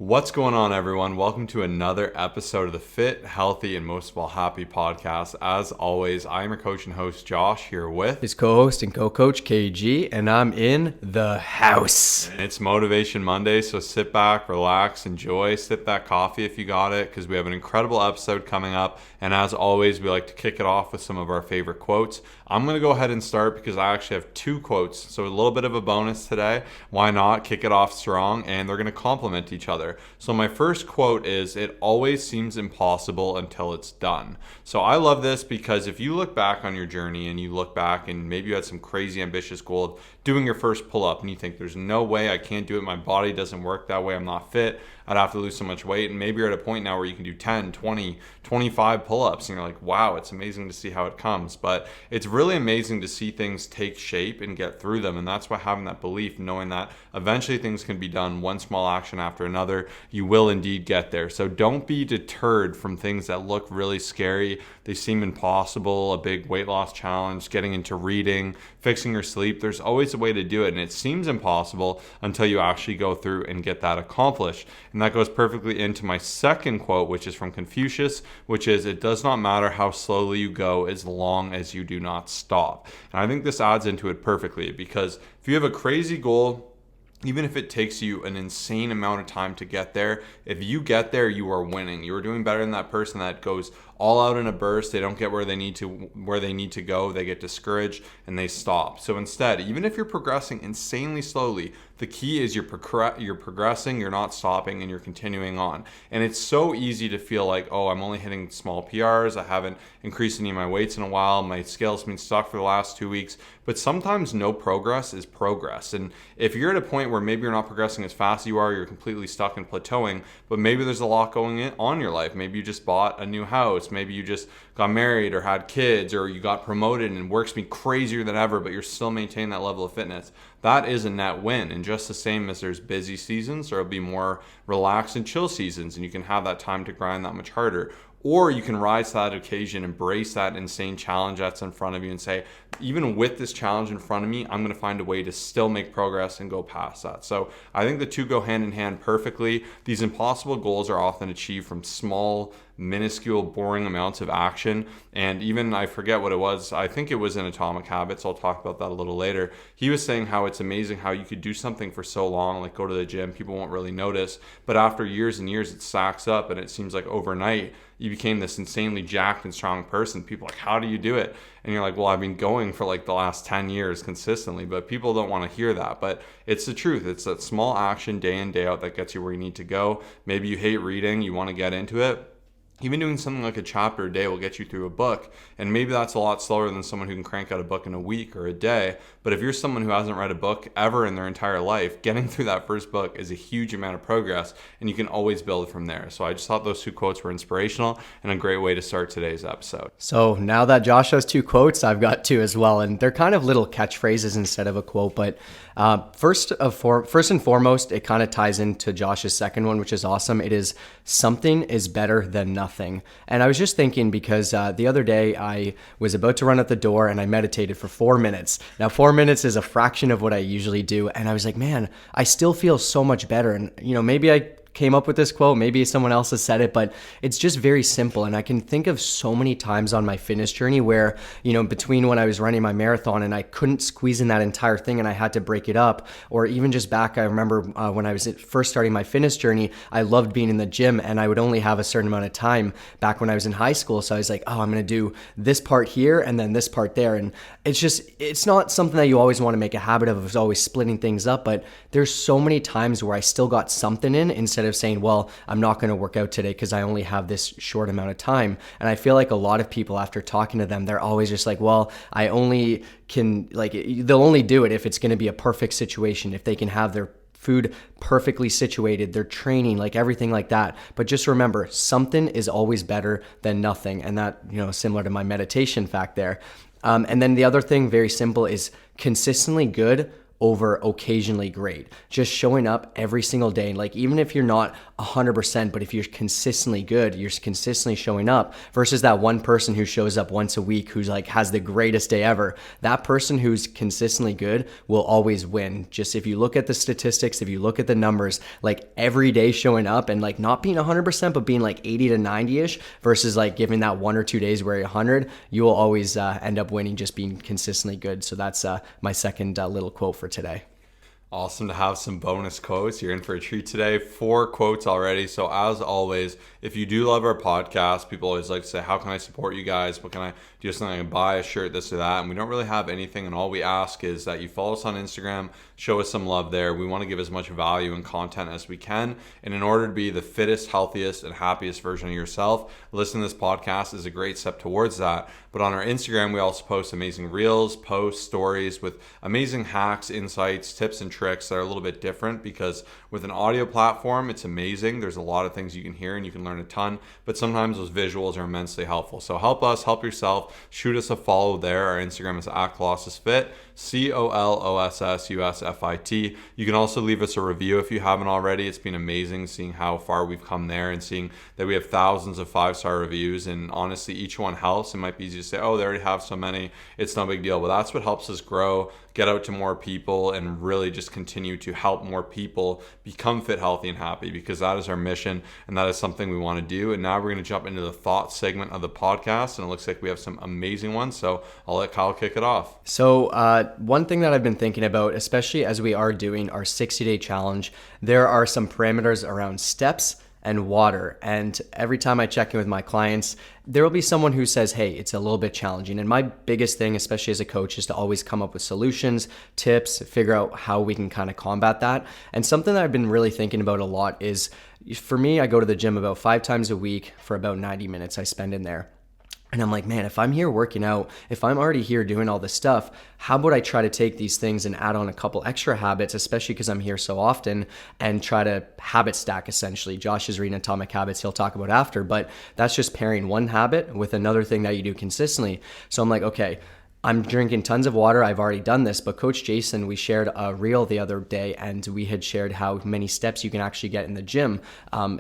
What's going on, everyone? Welcome to another episode of the Fit, Healthy, and Most of All Happy podcast. As always, I am your coach and host, Josh, here with his co-host and co-coach, KG, and I'm in the house. And it's Motivation Monday, so sit back, relax, enjoy, sip that coffee if you got it, because we have an incredible episode coming up. And as always, we like to kick it off with some of our favorite quotes. I'm going to go ahead and start because I actually have two quotes, so a little bit of a bonus today. Why not kick it off strong? And they're going to complement each other. So my first quote is, "It always seems impossible until it's done." So I love this because if you look back on your journey and you look back and maybe you had some crazy ambitious goal of doing your first pull-up and you think there's no way I can't do it, my body doesn't work that way, I'm not fit, I'd have to lose so much weight, and maybe you're at a point now where you can do 10, 20, 25 pull-ups and you're like, wow, it's amazing to see how it comes. But it's really amazing to see things take shape and get through them, and that's why having that belief, knowing that eventually things can be done one small action after another, you will indeed get there. So don't be deterred from things that look really scary, they seem impossible, a big weight loss challenge, getting into reading, fixing your sleep. There's always a way to do it, and it seems impossible until you actually go through and get that accomplished. And that goes perfectly into my second quote, which is from Confucius, which is, "It does not matter how slowly you go as long as you do not stop." And I think this adds into it perfectly, because if you have a crazy goal, even if it takes you an insane amount of time to get there, if you get there, you are winning. You are doing better than that person that goes all out in a burst. They don't get where they need to go. They get discouraged and they stop. So instead, even if you're progressing insanely slowly, the key is you're progressing, you're not stopping, and you're continuing on. And it's so easy to feel like, oh, I'm only hitting small PRs. I haven't increased any of my weights in a while. My scale's been stuck for the last 2 weeks. But sometimes no progress is progress. And if you're at a point where maybe you're not progressing as fast as you are, you're completely stuck and plateauing, but maybe there's a lot going on in your life. Maybe you just bought a new house. Maybe you just got married or had kids, or you got promoted and work's been crazier than ever, but you're still maintaining that level of fitness. That is a net win. And just the same as there's busy seasons, there'll be more relaxed and chill seasons, and you can have that time to grind that much harder. Or you can rise to that occasion, embrace that insane challenge that's in front of you and say, even with this challenge in front of me, I'm going to find a way to still make progress and go past that. So I think the two go hand in hand perfectly. These impossible goals are often achieved from small, minuscule, boring amounts of action. And even, I forget what it was, I think it was in Atomic Habits, I'll talk about that a little later. He was saying how it's amazing how you could do something for so long, like go to the gym, people won't really notice, but after years and years it stacks up, and it seems like overnight you became this insanely jacked and strong person. People are like, how do you do it? And you're like, well, I've been going for like the last 10 years consistently, but people don't want to hear that. But it's the truth. It's that small action day in, day out that gets you where you need to go. Maybe you hate reading, you want to get into it. Even doing something like a chapter a day will get you through a book, and maybe that's a lot slower than someone who can crank out a book in a week or a day. But if you're someone who hasn't read a book ever in their entire life, getting through that first book is a huge amount of progress, and you can always build from there. So I just thought those two quotes were inspirational and a great way to start today's episode. So now that Josh has two quotes, I've got two as well, and they're kind of little catchphrases instead of a quote. But first and foremost, it kind of ties into Josh's second one, which is awesome. It is, "Something is better than nothing." And I was just thinking, because the other day I was about to run out the door and I meditated for 4 minutes. Now 4 minutes is a fraction of what I usually do, and I was like, man, I still feel so much better. And maybe I came up with this quote, maybe someone else has said it, but it's just very simple. And I can think of so many times on my fitness journey where, between when I was running my marathon and I couldn't squeeze in that entire thing and I had to break it up, or even just back, I remember when I was first starting my fitness journey, I loved being in the gym and I would only have a certain amount of time back when I was in high school. So I was like, oh, I'm going to do this part here and then this part there. And it's not something that you always want to make a habit of always splitting things up, but there's so many times where I still got something in instead of saying, well, I'm not going to work out today because I only have this short amount of time. And I feel like a lot of people, after talking to them, they're always just like, well, I only can, they'll only do it if it's going to be a perfect situation, if they can have their food perfectly situated, their training, like everything like that. But just remember, something is always better than nothing. And that, similar to my meditation fact there. And then the other thing, very simple, is consistently good over occasionally great. Just showing up every single day. Like even if you're not 100%, but if you're consistently good, you're consistently showing up versus that one person who shows up once a week who's like has the greatest day ever. That person who's consistently good will always win. Just if you look at the statistics, if you look at the numbers, like every day showing up and like not being 100%, but being like 80 to 90-ish versus like giving that 1 or 2 days where you're 100, you will always end up winning just being consistently good. So that's my second little quote for today. Awesome to have some bonus quotes. You're in for a treat today. 4 quotes already. So as always, if you do love our podcast, people always like to say, how can I support you guys? What can I do? Something I can buy a shirt, this or that. And we don't really have anything. And all we ask is that you follow us on Instagram, show us some love there. We want to give as much value and content as we can. And in order to be the fittest, healthiest, and happiest version of yourself, listening to this podcast is a great step towards that. But on our Instagram, we also post amazing reels, posts, stories with amazing hacks, insights, tips, and tricks that are a little bit different because with an audio platform, it's amazing. There's a lot of things you can hear and you can learn a ton, but sometimes those visuals are immensely helpful. So help us, help yourself. Shoot us a follow there. Our Instagram is @colossusfit, COLOSSUSFIT. You can also leave us a review if you haven't already. It's been amazing seeing how far we've come there and seeing that we have thousands of 5-star reviews. And honestly, each one helps. It might be easy to say, oh, they already have so many. It's no big deal. But that's what helps us grow, get out to more people, and really just continue to help more people become fit, healthy, and happy, because that is our mission and that is something we want to do. And now we're going to jump into the thought segment of the podcast, and it looks like we have some amazing ones. So I'll let Kyle kick it off. So one thing that I've been thinking about, especially as we are doing our 60-day challenge, there are some parameters around steps and water. And every time I check in with my clients, there will be someone who says, hey, it's a little bit challenging. And my biggest thing, especially as a coach, is to always come up with solutions, tips, figure out how we can kind of combat that. And something that I've been really thinking about a lot is, for me, I go to the gym about 5 times a week for about 90 minutes I spend in there. And I'm like, man, if I'm here working out, if I'm already here doing all this stuff, how about I try to take these things and add on a couple extra habits, especially because I'm here so often, and try to habit stack essentially. Josh is reading Atomic Habits, he'll talk about after, but that's just pairing one habit with another thing that you do consistently. So I'm like, okay, I'm drinking tons of water. I've already done this, but Coach Jason, we shared a reel the other day, and we had shared how many steps you can actually get in the gym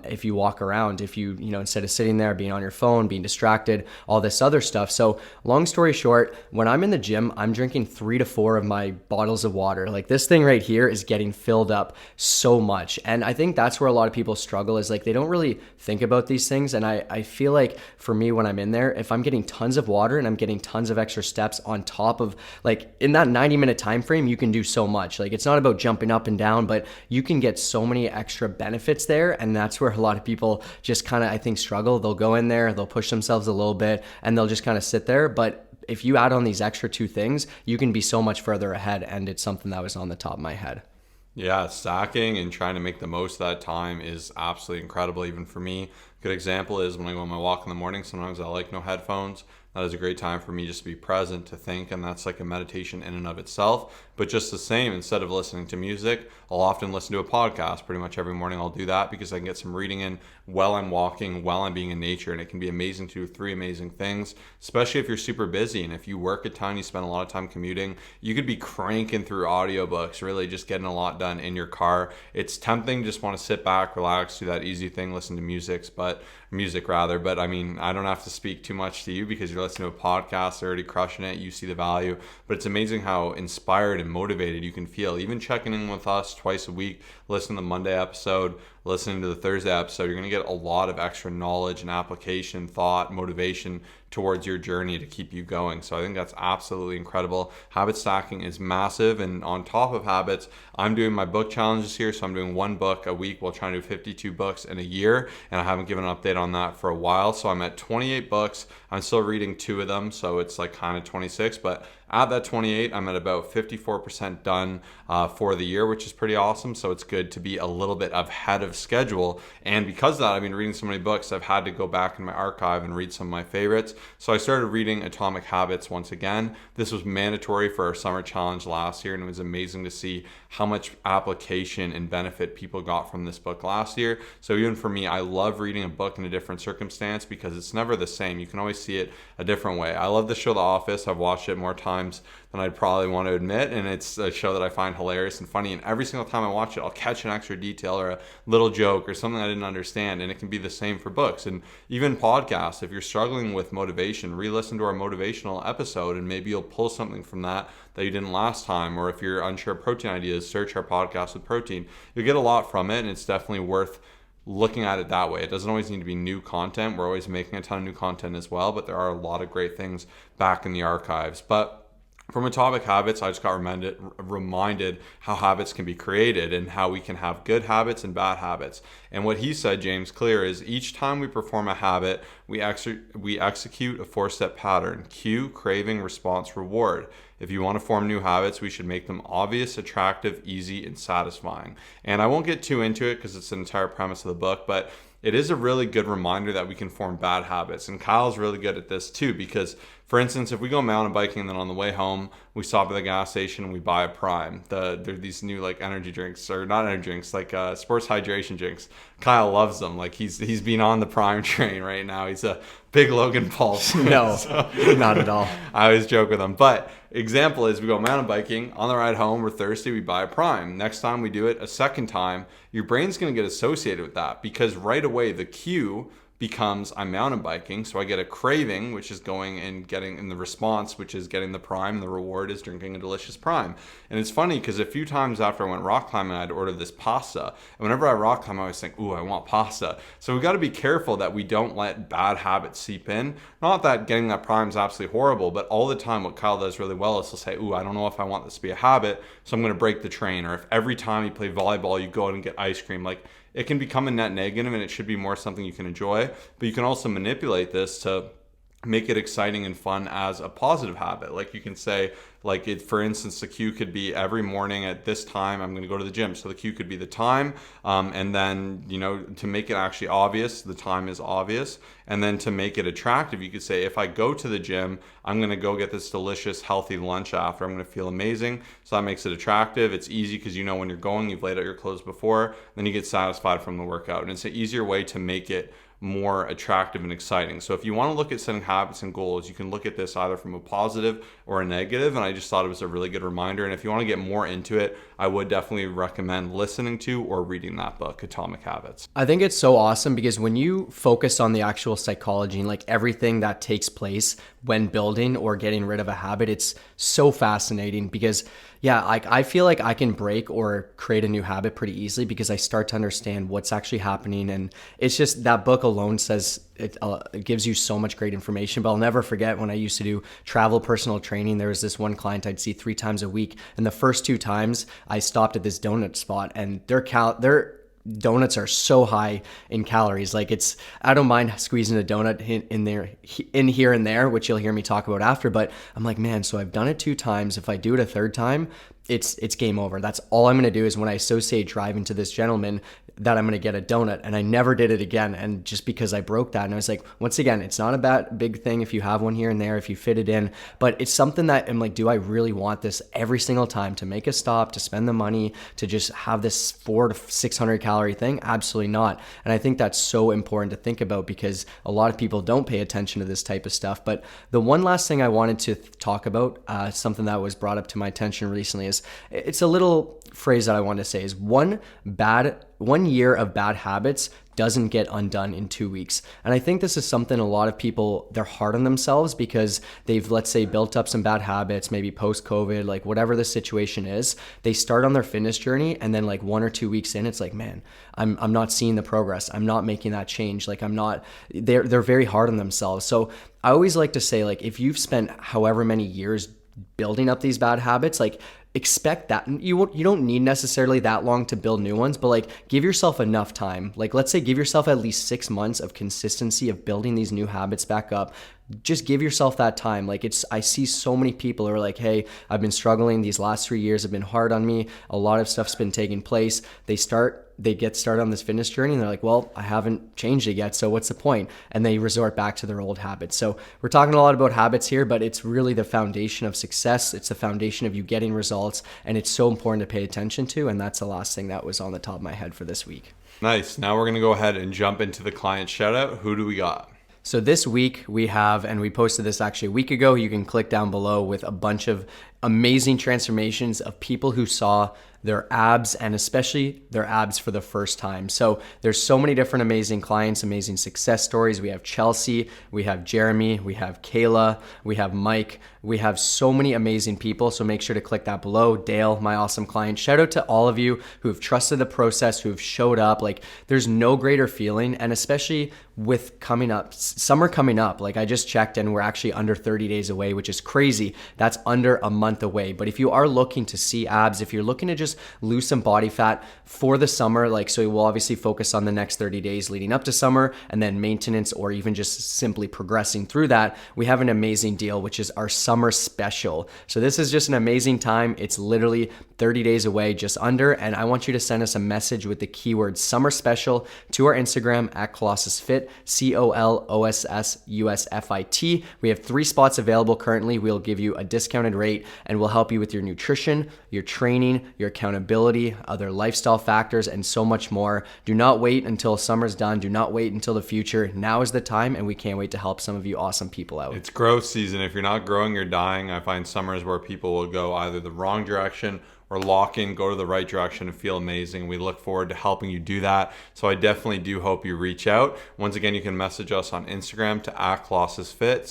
if you walk around, if you instead of sitting there, being on your phone, being distracted, all this other stuff. So long story short, when I'm in the gym, I'm drinking 3 to 4 of my bottles of water. Like this thing right here is getting filled up so much. And I think that's where a lot of people struggle, is like they don't really think about these things. And I feel like for me, when I'm in there, if I'm getting tons of water and I'm getting tons of extra steps on top of, like, in that 90-minute time frame, you can do so much. Like, it's not about jumping up and down, but you can get so many extra benefits there. And that's where a lot of people just kind of, I think, struggle. They'll go in there, they'll push themselves a little bit, and they'll just kind of sit there. But if you add on these extra 2 things, you can be so much further ahead. And it's something that was on the top of my head. Yeah, stacking and trying to make the most of that time is absolutely incredible, even for me. Good example is when I go on my walk in the morning, sometimes I like no headphones. That is a great time for me just to be present, to think, and that's like a meditation in and of itself. But just the same, instead of listening to music, I'll often listen to a podcast. Pretty much every morning I'll do that because I can get some reading in while I'm walking, while I'm being in nature, and it can be amazing to do 3 amazing things, especially if you're super busy and if you work a ton, you spend a lot of time commuting, you could be cranking through audiobooks, really just getting a lot done in your car. It's tempting, just want to sit back, relax, do that easy thing, listen to music, but I mean, I don't have to speak too much to you because you're listening to a podcast, they're already crushing it, you see the value. But it's amazing how inspired and motivated you can feel. Even checking in with us twice a week, listening to the Monday episode, listening to the Thursday episode, you're going to get a lot of extra knowledge and application, thought, motivation towards your journey to keep you going. So I think that's absolutely incredible. Habit stacking is massive. And on top of habits, I'm doing my book challenges here. So I'm doing 1 book a week while trying to do 52 books in a year. And I haven't given an update on that for a while. So I'm at 28 books. I'm still reading 2 of them. So it's like kind of 26, but at that 28, I'm at about 54% done for the year, which is pretty awesome. So it's good to be a little bit ahead of schedule. And because of that, I've been reading so many books, I've had to go back in my archive and read some of my favorites. So I started reading Atomic Habits once again. This was mandatory for our summer challenge last year, and it was amazing to see how much application and benefit people got from this book last year. So even for me, I love reading a book in a different circumstance because it's never the same. You can always see it a different way. I love the show The Office. I've watched it more times times than I'd probably want to admit. And it's a show that I find hilarious and funny. And every single time I watch it, I'll catch an extra detail or a little joke or something I didn't understand. And it can be the same for books and even podcasts. If you're struggling with motivation, re-listen to our motivational episode and maybe you'll pull something from that you didn't last time. Or if you're unsure of protein ideas, search our podcast with protein. You'll get a lot from it, and it's definitely worth looking at it that way. It doesn't always need to be new content. We're always making a ton of new content as well, but there are a lot of great things back in the archives. But from Atomic Habits, I just got reminded how habits can be created and how we can have good habits and bad habits. And what he said, James Clear, is each time we perform a habit, we execute a 4-step pattern: cue, craving, response, reward. If you want to form new habits, we should make them obvious, attractive, easy, and satisfying. And I won't get too into it because it's an entire premise of the book, but it is a really good reminder that we can form bad habits. And Kyle's really good at this too, because for instance, if we go mountain biking and then on the way home, we stop at the gas station and we buy a Prime. There are these new like energy drinks, or not energy drinks, like sports hydration drinks. Kyle loves them. Like he's been on the Prime train right now. He's a big Logan Paul fan. No, so, not at all. I always joke with him. But example is we go mountain biking, on the ride home, we're thirsty, we buy a Prime. Next time we do it a second time, your brain's going to get associated with that because right away the cue becomes I'm mountain biking, so I get a craving, which is going and getting in the response, which is getting the Prime, and the reward is drinking a delicious Prime. And it's funny because a few times after I went rock climbing, I'd order this pasta, and whenever I rock climb, I always think, ooh, I want pasta. So we got to be careful that we don't let bad habits seep in. Not that getting that Prime is absolutely horrible, but all the time what Kyle does really well is he'll say, ooh, I don't know if I want this to be a habit, so I'm going to break the train. Or if every time you play volleyball, you go out and get ice cream, like it can become a net negative, and it should be more something you can enjoy. But you can also manipulate this to make it exciting and fun as a positive habit. Like you can say, like it, for instance, the cue could be every morning at this time I'm going to go to the gym. So the cue could be the time, and then to make it actually obvious, the time is obvious, and then to make it attractive, you could say if I go to the gym, I'm going to go get this delicious healthy lunch after. I'm going to feel amazing. So that makes it attractive. It's easy because when you're going, you've laid out your clothes before, then you get satisfied from the workout, and it's an easier way to make it more attractive and exciting. So if you want to look at setting habits and goals, you can look at this either from a positive or a negative, and I just thought it was a really good reminder. And if you want to get more into it, I would definitely recommend listening to or reading that book, Atomic Habits. I think it's so awesome because when you focus on the actual psychology and like everything that takes place when building or getting rid of a habit, it's so fascinating because I feel like I can break or create a new habit pretty easily because I start to understand what's actually happening. And it's just that book alone says it gives you so much great information. But I'll never forget when I used to do travel personal training, there was this one client I'd see 3 times a week. And the first 2 times I stopped at this donut spot and their donuts are so high in calories. Like I don't mind squeezing a donut in here and there, which you'll hear me talk about after, but I'm like, man, so I've done it 2 times. If I do it a 3rd time, it's game over. That's all I'm going to do is when I associate driving to this gentleman that I'm going to get a donut, and I never did it again. And just because I broke that, and I was like, once again, it's not a big thing if you have one here and there, if you fit it in, but it's something that I'm like, do I really want this every single time to make a stop, to spend the money, to just have this 400 to 600 calorie thing? Absolutely not. And I think that's so important to think about because a lot of people don't pay attention to this type of stuff. But the one last thing I wanted to talk about, something that was brought up to my attention recently, is it's a little phrase that I want to say is 1 year of bad habits doesn't get undone in 2 weeks. And I think this is something a lot of people, they're hard on themselves because they've, let's say, built up some bad habits, maybe post-COVID, like whatever the situation is, they start on their fitness journey and then like 1 or 2 weeks in, it's like, man, I'm not seeing the progress. I'm not making that change. Like they're very hard on themselves. So I always like to say, like, if you've spent however many years building up these bad habits, like expect that you don't need necessarily that long to build new ones, but like give yourself enough time. Like let's say give yourself at least 6 months of consistency of building these new habits back up. Just give yourself that time. Like I see so many people who are like, hey, I've been struggling. These last 3 years have been hard on me. A lot of stuff's been taking place. They get started on this fitness journey and they're like, well, I haven't changed it yet, so what's the point? And they resort back to their old habits. So we're talking a lot about habits here, but it's really the foundation of success. It's the foundation of you getting results, and it's so important to pay attention to. And that's the last thing that was on the top of my head for this week. Nice. Now we're going to go ahead and jump into the client shout out. Who do we got? So this week we have, and we posted this actually a week ago, you can click down below with a bunch of amazing transformations of people who saw their abs and especially their abs for the first time. So there's so many different amazing clients, amazing success stories. We have Chelsea, we have Jeremy, we have Kayla, we have Mike. We have so many amazing people. So make sure to click that below. Dale, my awesome client. Shout out to all of you who have trusted the process, who have showed up. Like there's no greater feeling. And especially with summer coming up, like I just checked and we're actually under 30 days away, which is crazy. That's under a month away. But if you are looking to see abs, if you're looking to just lose some body fat for the summer, like, so we'll obviously focus on the next 30 days leading up to summer and then maintenance or even just simply progressing through that, we have an amazing deal, which is our summer special. So this is just an amazing time. It's literally 30 days away, just under, and I want you to send us a message with the keyword summer special to our Instagram at colossusfit, colossusfit. We have 3 spots available currently. We'll give you a discounted rate and we'll help you with your nutrition, your training, your accountability, other lifestyle factors, and so much more. Do not wait until summer's done. Do not wait until the future. Now is the time, and we can't wait to help some of you awesome people out. It's growth season. If you're not growing, you're dying. I find summer is where people will go either the wrong direction or lock in, go to the right direction and feel amazing. We look forward to helping you do that. So I definitely do hope you reach out. Once again, you can message us on Instagram to @colossusfit,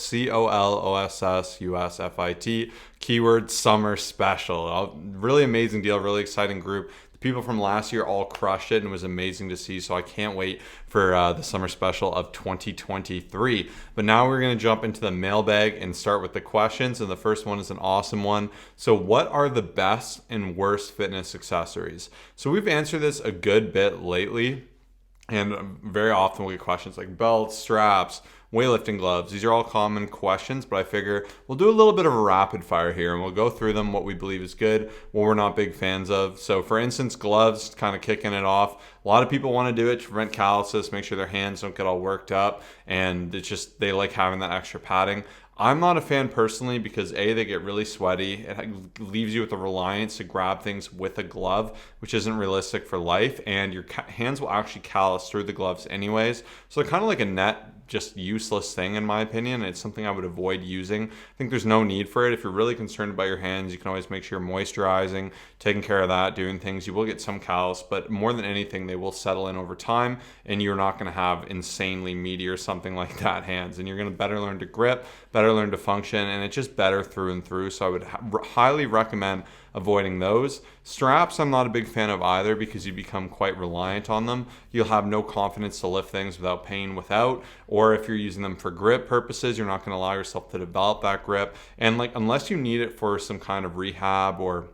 colossusfit, keyword summer special. Really amazing deal, really exciting group. People from last year all crushed it and it was amazing to see. So I can't wait for the summer special of 2023. But now we're going to jump into the mailbag and start with the questions. And the first one is an awesome one. So what are the best and worst fitness accessories? So we've answered this a good bit lately. And very often we get questions like belts, straps, weightlifting gloves. These are all common questions, but I figure we'll do a little bit of a rapid fire here and we'll go through them, what we believe is good, what we're not big fans of. So for instance, gloves, kind of kicking it off. A lot of people want to do it to prevent calluses, make sure their hands don't get all worked up, and it's just, they like having that extra padding. I'm not a fan personally because A, they get really sweaty. It leaves you with a reliance to grab things with a glove, which isn't realistic for life. And your hands will actually callus through the gloves anyways. So they're kind of like a net, just useless thing in my opinion. It's something I would avoid using. I think there's no need for it. If you're really concerned about your hands, you can always make sure you're moisturizing, taking care of that, doing things. You will get some callus, but more than anything, they will settle in over time and you're not going to have insanely meaty or something like that hands. And you're going to better learn to grip, better learn to function, and it's just better through and through. So I would highly recommend avoiding those. Straps, I'm not a big fan of either because you become quite reliant on them. You'll have no confidence to lift things without pain without, or if you're using them for grip purposes, you're not going to allow yourself to develop that grip. And like, unless you need it for some kind of rehab or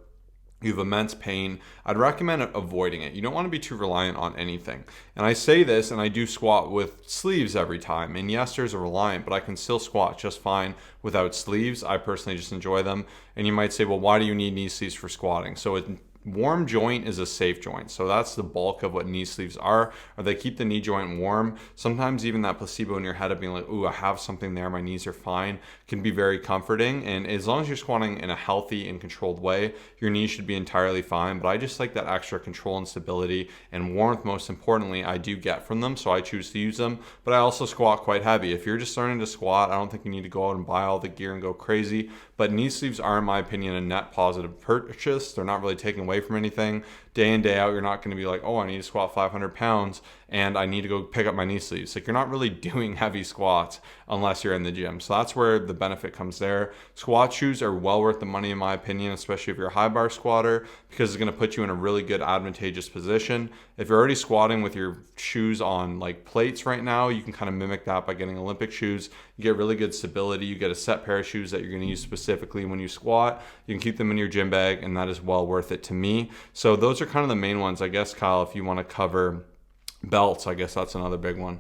you have immense pain, I'd recommend avoiding it. You don't want to be too reliant on anything. And I say this, and I do squat with sleeves every time. And yes, there's a reliant, but I can still squat just fine without sleeves. I personally just enjoy them. And you might say, well, why do you need knee sleeves for squatting? So warm joint is a safe joint. So that's the bulk of what knee sleeves are, or they keep the knee joint warm. Sometimes even that placebo in your head of being like, ooh, I have something there, my knees are fine, can be very comforting. And as long as you're squatting in a healthy and controlled way, your knees should be entirely fine. But I just like that extra control and stability and warmth, most importantly, I do get from them. So I choose to use them, but I also squat quite heavy. If you're just starting to squat, I don't think you need to go out and buy all the gear and go crazy. But knee sleeves are, in my opinion, a net positive purchase. They're not really taking away from anything. Day in, day out, you're not going to be like, oh, I need to squat 500 pounds and I need to go pick up my knee sleeves. Like, you're not really doing heavy squats unless you're in the gym. So that's where the benefit comes there. Squat shoes are well worth the money, in my opinion, especially if you're a high bar squatter, because it's going to put you in a really good advantageous position. If you're already squatting with your shoes on like plates right now, you can kind of mimic that by getting Olympic shoes. You get really good stability. You get a set pair of shoes that you're going to use specifically when you squat. You can keep them in your gym bag, and that is well worth it to me. So those are kind of the main ones. I guess, Kyle, if you want to cover belts, I guess that's another big one.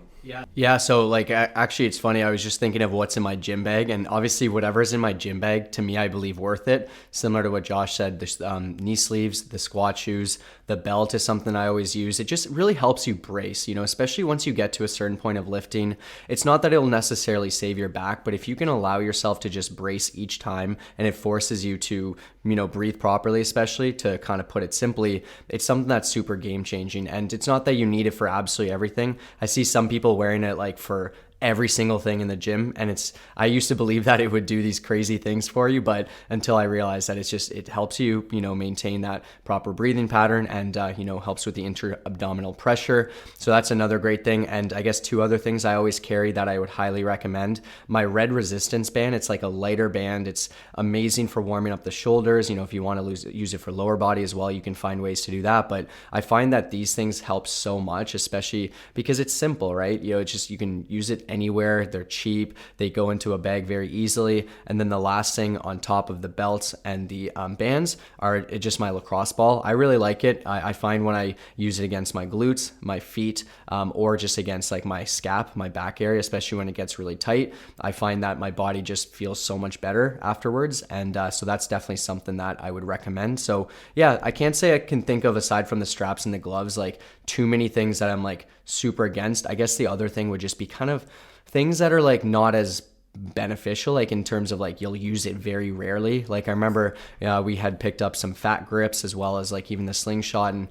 Yeah. So like, actually, it's funny. I was just thinking of what's in my gym bag, and obviously whatever's in my gym bag, to me, I believe worth it. Similar to what Josh said, the knee sleeves, the squat shoes, the belt is something I always use. It just really helps you brace, especially once you get to a certain point of lifting. It's not that it'll necessarily save your back, but if you can allow yourself to just brace each time, and it forces you to, breathe properly, especially, to kind of put it simply, it's something that's super game changing. And it's not that you need it for absolutely everything. I see some people wearing it like for every single thing in the gym. And I used to believe that it would do these crazy things for you, but until I realized that it helps you, maintain that proper breathing pattern and, helps with the intra-abdominal pressure. So that's another great thing. And I guess two other things I always carry that I would highly recommend. My red resistance band, it's like a lighter band. It's amazing for warming up the shoulders. If you want to use it for lower body as well, you can find ways to do that. But I find that these things help so much, especially because it's simple, right? It's just, you can use it anywhere. They're cheap. They go into a bag very easily. And then the last thing on top of the belts and the bands are just my lacrosse ball. I really like it. I find when I use it against my glutes, my feet, or just against like my scap, my back area, especially when it gets really tight, I find that my body just feels so much better afterwards. And so that's definitely something that I would recommend. So yeah, I can't say I can think of, aside from the straps and the gloves, like too many things that I'm like super against. I guess the other thing would just be kind of things that are like not as beneficial, like in terms of like you'll use it very rarely. Like I remember we had picked up some fat grips as well as like even the slingshot, and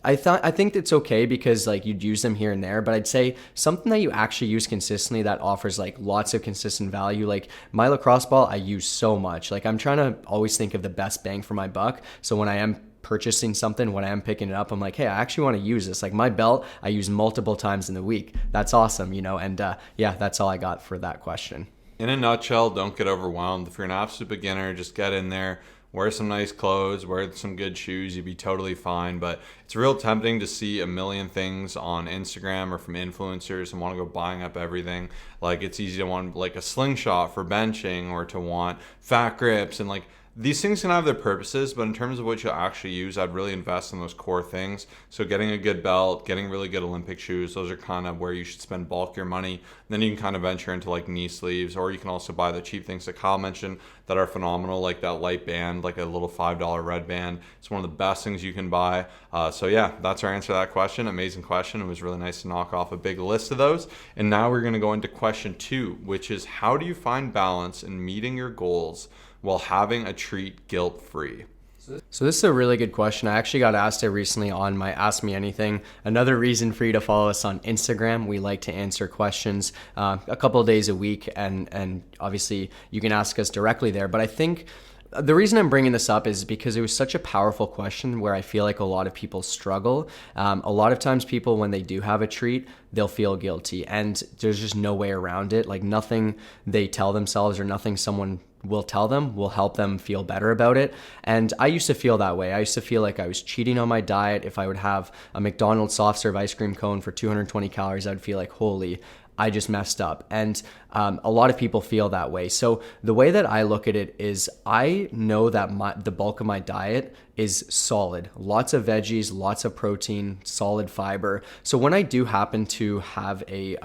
I think it's okay because like you'd use them here and there, but I'd say something that you actually use consistently that offers like lots of consistent value, like my lacrosse ball I use so much. Like I'm trying to always think of the best bang for my buck, so when I am purchasing something, when I am picking it up, I'm like, hey, I actually want to use this. Like my belt I use multiple times in the week. That's awesome, and yeah, that's all I got for that question. In a nutshell, don't get overwhelmed. If you're an absolute beginner, just get in there, wear some nice clothes, wear some good shoes, you'd be totally fine. But it's real tempting to see a million things on Instagram or from influencers and want to go buying up everything. Like it's easy to want like a slingshot for benching or to want fat grips, and like these things can have their purposes, but in terms of what you'll actually use, I'd really invest in those core things. So getting a good belt, getting really good Olympic shoes, those are kind of where you should spend bulk your money. Then you can kind of venture into like knee sleeves, or you can also buy the cheap things that Kyle mentioned that are phenomenal, like that light band, like a little $5 red band. It's one of the best things you can buy. So yeah, that's our answer to that question. Amazing question. It was really nice to knock off a big list of those. And now we're going to go into question 2, which is how do you find balance in meeting your goals while having a treat guilt-free? So this is a really good question. I actually got asked it recently on my Ask Me Anything. Another reason for you to follow us on Instagram. We like to answer questions a couple of days a week, and obviously you can ask us directly there. But I think the reason I'm bringing this up is because it was such a powerful question where I feel like a lot of people struggle. A lot of times people, when they do have a treat, they'll feel guilty, and there's just no way around it. Like nothing they tell themselves or nothing someone will tell them will help them feel better about it. And I used to feel that way. I used to feel like I was cheating on my diet. If I would have a McDonald's soft serve ice cream cone for 220 calories, I'd feel like, holy, I just messed up. And a lot of people feel that way. So the way that I look at it is I know that the bulk of my diet is solid. Lots of veggies, lots of protein, solid fiber. So when I do happen to have a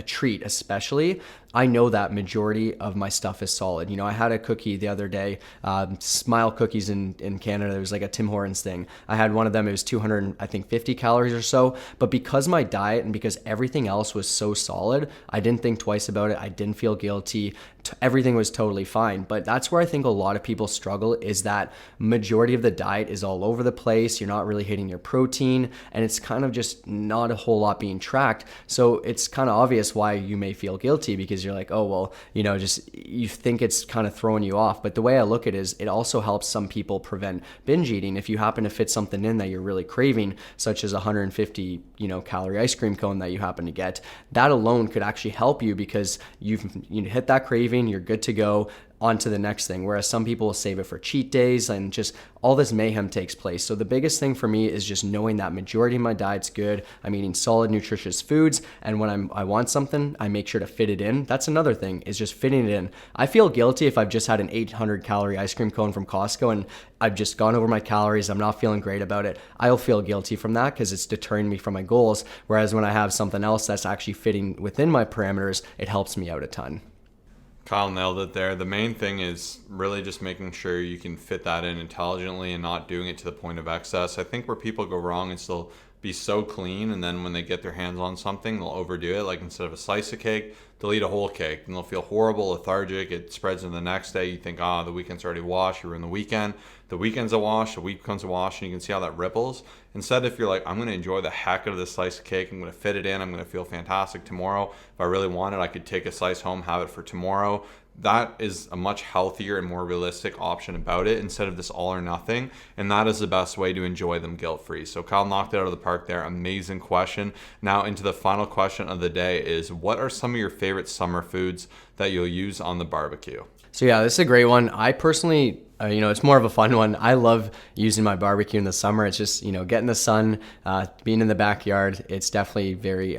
treat especially, I know that majority of my stuff is solid. I had a cookie the other day, Smile cookies in Canada. There was like a Tim Hortons thing. I had one of them. It was 250 calories or so. But because my diet and because everything else was so solid, I didn't think twice about it. I didn't feel guilty. Everything was totally fine. But that's where I think a lot of people struggle, is that majority of the diet is all over the place. You're not really hitting your protein, and it's kind of just not a whole lot being tracked. So it's kind of obvious why you may feel guilty, because you're like, oh, well, just you think it's kind of throwing you off. But the way I look at it is it also helps some people prevent binge eating. If you happen to fit something in that you're really craving, such as 150, calorie ice cream cone that you happen to get, that alone could actually help you, because you hit that craving, you're good to go on to the next thing. Whereas some people will save it for cheat days, and just all this mayhem takes place. So the biggest thing for me is just knowing that majority of my diet's good. I'm eating solid, nutritious foods, and when I want something, I make sure to fit it in. That's another thing, is just fitting it in. I feel guilty if I've just had an 800 calorie ice cream cone from Costco and I've just gone over my calories, I'm not feeling great about it. I'll feel guilty from that because it's deterring me from my goals. Whereas when I have something else that's actually fitting within my parameters, it helps me out a ton. Kyle nailed it there. The main thing is really just making sure you can fit that in intelligently and not doing it to the point of excess. I think where people go wrong is they'll be so clean, and then when they get their hands on something, they'll overdo it. Like instead of a slice of cake, they'll eat a whole cake, and they'll feel horrible, lethargic. It spreads in the next day. You think, the weekend's already washed. You're in the weekend. the weekend's a wash, the week becomes a wash, and you can see how that ripples. Instead, if you're like, I'm going to enjoy the heck out of this slice of cake, I'm going to fit it in, I'm going to feel fantastic tomorrow. If I really want it, I could take a slice home, have it for tomorrow. That is a much healthier and more realistic option about it instead of this all or nothing. And that is the best way to enjoy them guilt-free. So Kyle knocked it out of the park there. Amazing question. Now into the final question of the day is, what are some of your favorite summer foods that you'll use on the barbecue? So yeah, this is a great one. I personally, it's more of a fun one. I love using my barbecue in the summer. It's just, getting the sun, being in the backyard. It's definitely very,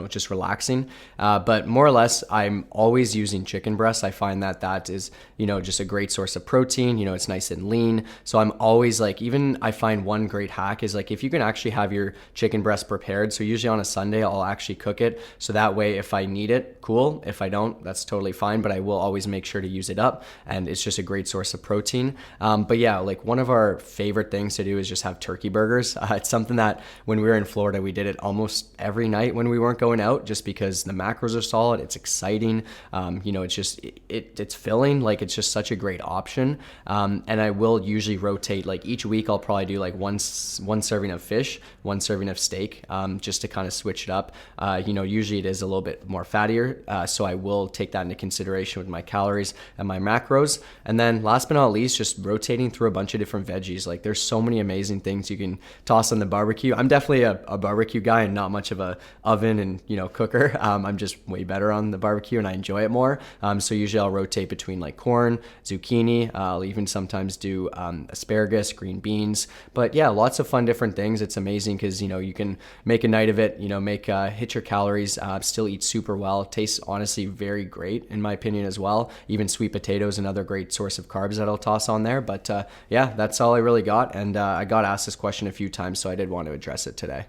just relaxing. But more or less, I'm always using chicken breast. I find that is, just a great source of protein. It's nice and lean. So I'm always like, even I find one great hack is like, if you can actually have your chicken breast prepared. So usually on a Sunday, I'll actually cook it. So that way, if I need it, cool. If I don't, that's totally fine. But I will always make sure to use it up. And it's just a great source of protein. But yeah, like one of our favorite things to do is just have turkey burgers. It's something that when we were in Florida, we did it almost every night when we weren't going out, just because the macros are solid. It's exciting. It's just, it's filling. Like it's just such a great option. And I will usually rotate, like each week I'll probably do like one serving of fish, one serving of steak, just to kind of switch it up. Usually it is a little bit more fattier. So I will take that into consideration with my calories and my macros. And then last but not least, just rotating through a bunch of different veggies. Like there's so many amazing things you can toss on the barbecue. I'm definitely a barbecue guy and not much of a oven and cooker. I'm just way better on the barbecue and I enjoy it more. So usually I'll rotate between like corn, zucchini. I'll even sometimes do asparagus, green beans. But yeah, lots of fun different things. It's amazing because you can make a night of it. Hit your calories. Still eat super well. It tastes honestly very great in my opinion as well. Even sweet potatoes, another great source of carbs that I'll toss on there. But yeah, that's all I really got. And I got asked this question a few times, so I did want to address it today.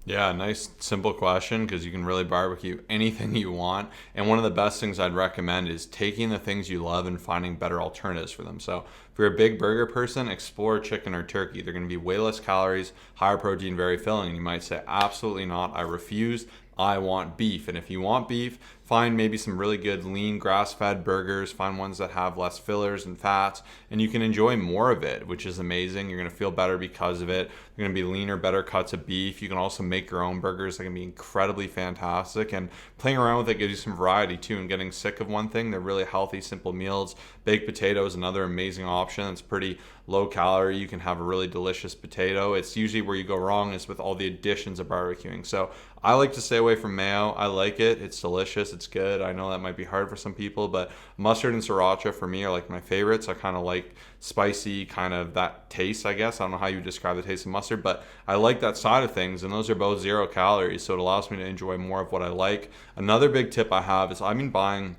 Yeah, nice, simple question because you can really barbecue anything you want. And one of the best things I'd recommend is taking the things you love and finding better alternatives for them. So if you're a big burger person, explore chicken or turkey. They're going to be way less calories, higher protein, very filling. And you might say, absolutely not. I refuse. I want beef. And if you want beef, find maybe some really good lean grass-fed burgers, find ones that have less fillers and fats, and you can enjoy more of it, which is amazing. You're going to feel better because of it. They're going to be leaner, better cuts of beef. You can also make your own burgers. They can be incredibly fantastic, and playing around with it gives you some variety too. And getting sick of one thing, they're really healthy, simple meals. Baked potato is another amazing option. It's pretty low calorie. You can have a really delicious potato. It's usually where you go wrong is with all the additions of barbecuing. So I like to stay away from mayo. I like it. It's delicious. It's good. I know that might be hard for some people, but mustard and sriracha for me are like my favorites. I kind of like spicy, kind of that taste, I guess. I don't know how you describe the taste of mustard, but I like that side of things, and those are both 0 calories, so it allows me to enjoy more of what I like. Another big tip I have is I've been buying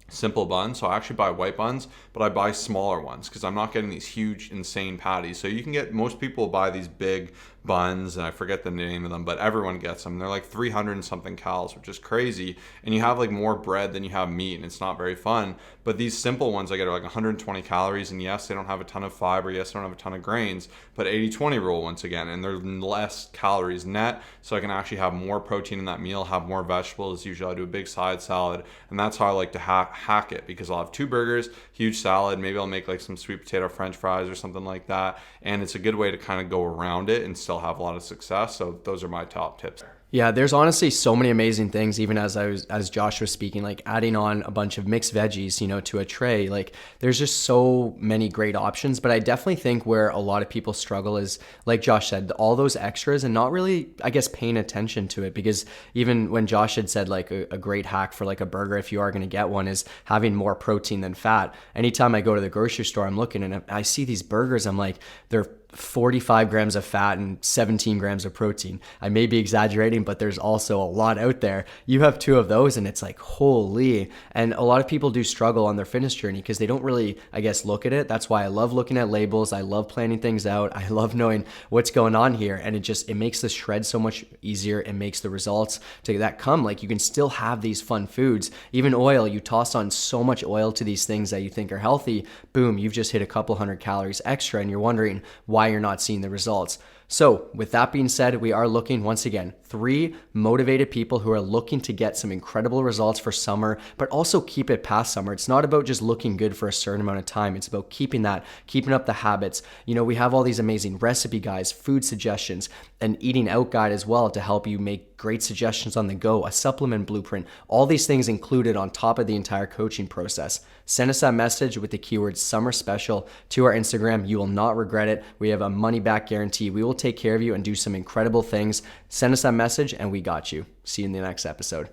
simple buns. So I actually buy white buns, but I buy smaller ones because I'm not getting these huge, insane patties. So you can get, most people buy these big buns, and I forget the name of them, but everyone gets them. They're like 300 and something calories, which is crazy. And you have like more bread than you have meat, and it's not very fun. But these simple ones I get are like 120 calories. And yes, they don't have a ton of fiber. Yes, they don't have a ton of grains, but 80-20 rule once again. And they're less calories net. So I can actually have more protein in that meal, have more vegetables. Usually I do a big side salad. And that's how I like to hack it, because I'll have 2 burgers, huge salad. Maybe I'll make like some sweet potato French fries or something like that. And it's a good way to kind of go around it and still have a lot of success. So those are my top tips. Yeah, there's honestly so many amazing things, even as Josh was speaking, like adding on a bunch of mixed veggies, to a tray. Like there's just so many great options. But I definitely think where a lot of people struggle is, like Josh said, all those extras and not really, I guess, paying attention to it. Because even when Josh had said like a great hack for like a burger, if you are going to get one, is having more protein than fat. Anytime I go to the grocery store, I'm looking and I see these burgers, I'm like, they're 45 grams of fat and 17 grams of protein. I may be exaggerating, but there's also a lot out there. You have 2 of those and it's like, holy. And a lot of people do struggle on their fitness journey because they don't really, I guess, look at it. That's why I love looking at labels. I love planning things out. I love knowing what's going on here. And it makes the shred so much easier. It makes the results that come. Like you can still have these fun foods. Even oil, you toss on so much oil to these things that you think are healthy. Boom, you've just hit a couple hundred calories extra and you're wondering why you're not seeing the results. So with that being said, we are looking, once again, 3 motivated people who are looking to get some incredible results for summer, but also keep it past summer. It's not about just looking good for a certain amount of time. It's about keeping up the habits. We have all these amazing recipe guides, food suggestions, an eating out guide as well to help you make great suggestions on the go, a supplement blueprint, all these things included on top of the entire coaching process. Send us that message with the keyword summer special to our Instagram. You will not regret it. We have a money back guarantee. We will take care of you and do some incredible things. Send us that message and we got you. See you in the next episode.